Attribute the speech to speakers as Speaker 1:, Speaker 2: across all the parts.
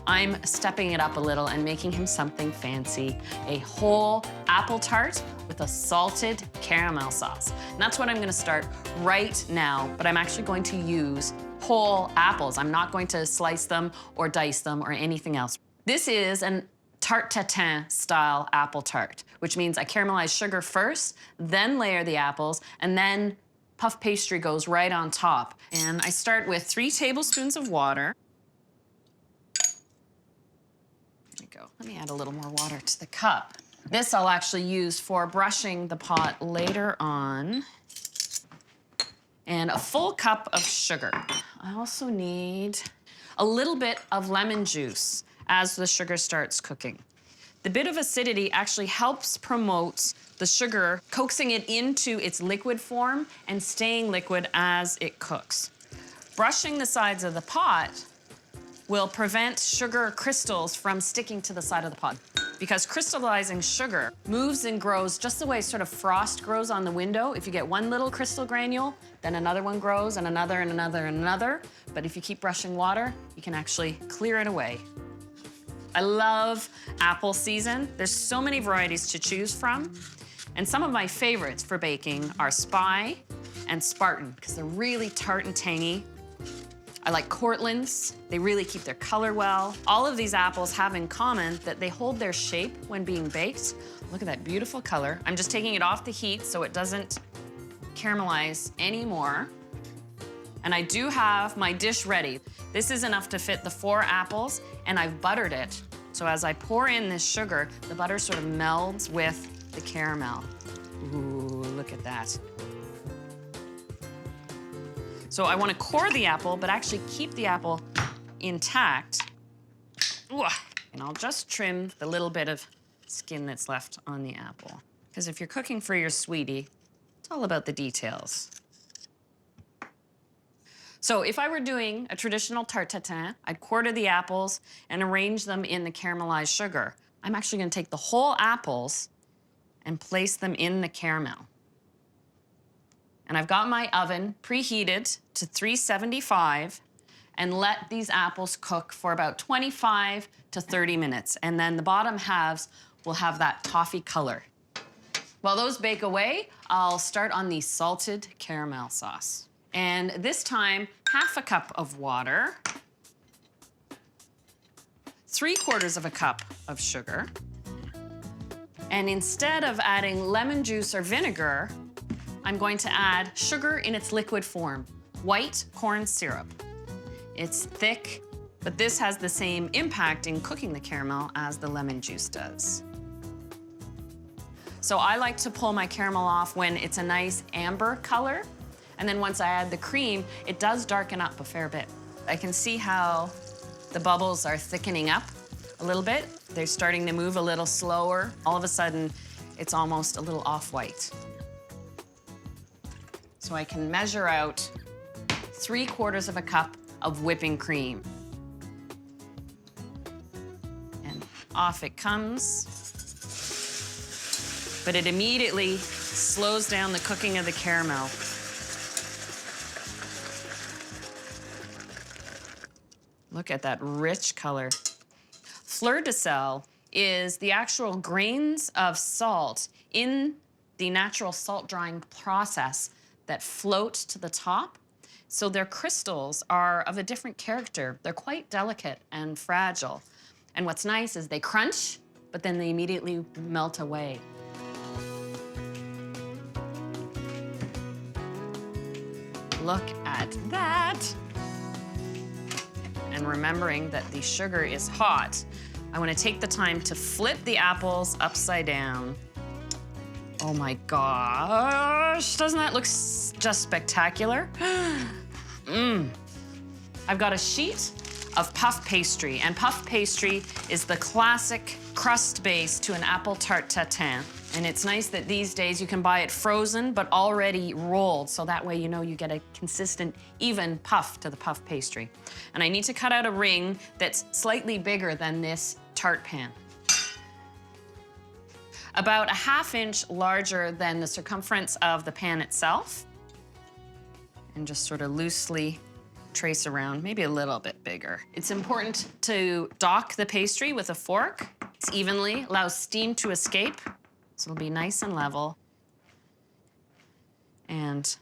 Speaker 1: I'm stepping it up a little and making him something fancy. A whole apple tart with a salted caramel sauce. And that's what I'm gonna start right now, but I'm actually going to use whole apples. I'm not going to slice them or dice them or anything else. This is an tarte tatin style apple tart, which means I caramelize sugar first, then layer the apples, and then puff pastry goes right on top. And I start with 3 tablespoons of water. There we go. Let me add a little more water to the cup. This I'll actually use for brushing the pot later on. And a full cup of sugar. I also need a little bit of lemon juice as the sugar starts cooking. The bit of acidity actually helps promote the sugar, coaxing it into its liquid form and staying liquid as it cooks. Brushing the sides of the pot will prevent sugar crystals from sticking to the side of the pot, because crystallizing sugar moves and grows just the way sort of frost grows on the window. If you get one little crystal granule, then another one grows, and another, and another, and another. But if you keep brushing water, you can actually clear it away. I love apple season. There's so many varieties to choose from. And some of my favorites for baking are Spy and Spartan, because they're really tart and tangy. I like Cortland's. They really keep their color well. All of these apples have in common that they hold their shape when being baked. Look at that beautiful color. I'm just taking it off the heat so it doesn't caramelize anymore. And I do have my dish ready. This is enough to fit the 4 apples, and I've buttered it. So as I pour in this sugar, the butter sort of melds with the caramel. Ooh, look at that. So I want to core the apple, but actually keep the apple intact. Ooh, and I'll just trim the little bit of skin that's left on the apple. Because if you're cooking for your sweetie, it's all about the details. So if I were doing a traditional tarte tatin, I'd quarter the apples and arrange them in the caramelized sugar. I'm actually gonna take the whole apples and place them in the caramel. And I've got my oven preheated to 375 and let these apples cook for about 25 to 30 minutes. And then the bottom halves will have that toffee color. While those bake away, I'll start on the salted caramel sauce. And this time, half a cup of water, 3/4 of a cup of sugar. And instead of adding lemon juice or vinegar, I'm going to add sugar in its liquid form, white corn syrup. It's thick, but this has the same impact in cooking the caramel as the lemon juice does. So I like to pull my caramel off when it's a nice amber color. And then once I add the cream, it does darken up a fair bit. I can see how the bubbles are thickening up a little bit. They're starting to move a little slower. All of a sudden, it's almost a little off-white. So I can measure out 3/4 of a cup of whipping cream. And off it comes. But it immediately slows down the cooking of the caramel. Look at that rich color. Fleur de sel is the actual grains of salt in the natural salt drying process that float to the top. So their crystals are of a different character. They're quite delicate and fragile. And what's nice is they crunch, but then they immediately melt away. Look at that. And remembering that the sugar is hot, I want to take the time to flip the apples upside down. Oh my gosh, doesn't that look just spectacular? I've got a sheet of puff pastry, and puff pastry is the classic crust base to an apple tart tatin. And it's nice that these days you can buy it frozen, but already rolled, so that way you know you get a consistent, even puff to the puff pastry. And I need to cut out a ring that's slightly bigger than this tart pan. About a 1/2 inch larger than the circumference of the pan itself. And just sort of loosely trace around, maybe a little bit bigger. It's important to dock the pastry with a fork. It's evenly, allows steam to escape, so it'll be nice and level. And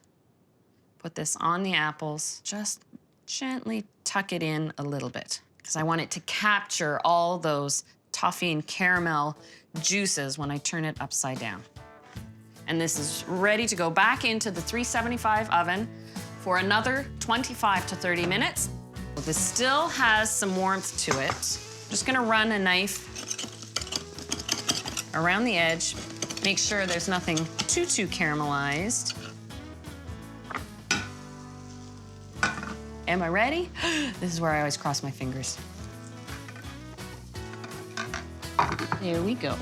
Speaker 1: put this on the apples. Just gently tuck it in a little bit, because I want it to capture all those toffee and caramel juices when I turn it upside down. And this is ready to go back into the 375 oven for another 25 to 30 minutes. This still has some warmth to it. I'm just gonna run a knife around the edge, make sure there's nothing too caramelized. Am I ready? This is where I always cross my fingers. There we go.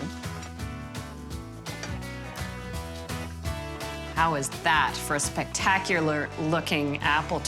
Speaker 1: How is that for a spectacular looking apple tart?